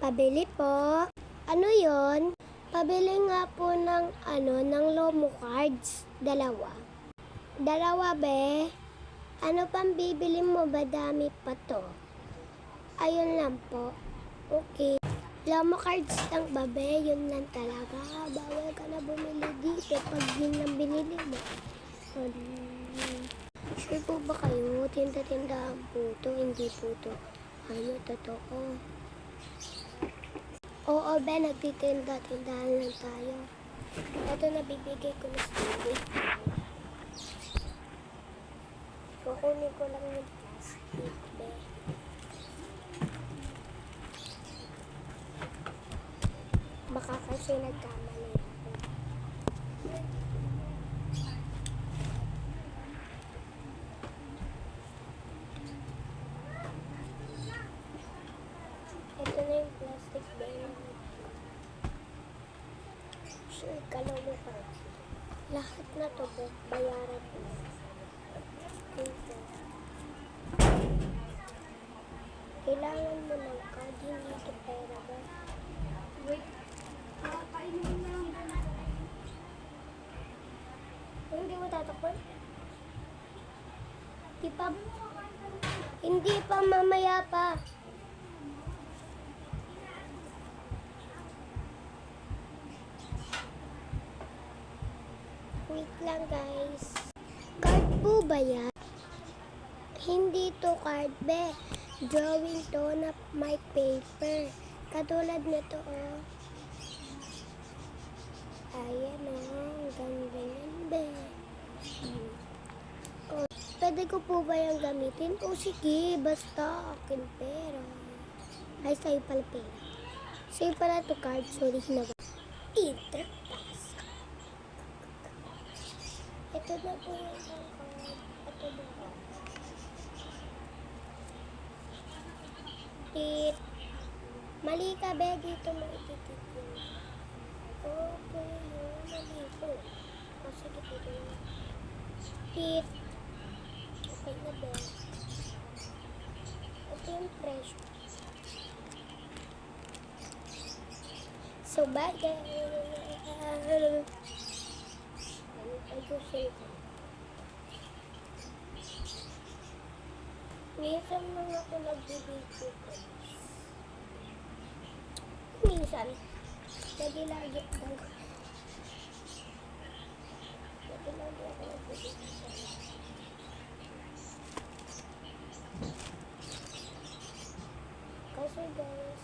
Pabili po. Ano yon? Pabili nga po ng Lomo cards. Dalawa. Dalawa, be. Ano pang bibili mo? Badami pa to. Ayun lang po. Okay. Lomo cards lang, babe. Yun lang talaga. Bawal ka na bumili dito pag yun lang binili mo. Sure po ba kayo? Tinda-tindahan po to. Hindi po to. Ano, totoo. Oo, be, nagtitinda-tindahan lang tayo. Ito, nabibigay ko na sa baby. Kukunin ko lang yung plastic, be. Baka kasi nagkamali ako. Ito na yung plastic, be. Sure, kalaw mo pa. Lahat na to, be. Bayaran mo. Ito. Kailangan mo ng card, hindi ito pera, be. Wait. Hindi mo tatakpan? Hindi pa, mamaya pa. Wait lang, guys. Card po ba yan? Hindi to card, be. Drawing to na may paper. Katulad nito, oh. Ayan, oh. Ganda yan, be. Oh, pwede ko po ba yung gamitin? O sige, basta akin pera. Ay, sa'yo pala pera. Sa'yo pala to card. Sorry na ba? Interpass. Ito na po yung card. Ito na po. Tit. Mali ka, be. Dito mo ititit yun. Okay, mali po. O, sige, dito yun. Tit. Okay na, be. Ito yung presyo. So, bye, guys. Ayusin ko. Minsan lang ako nagbibigay ko. Minsan. Lagi-lagi ako. Lagi-lagi ako nagbibigay. Kasi guys,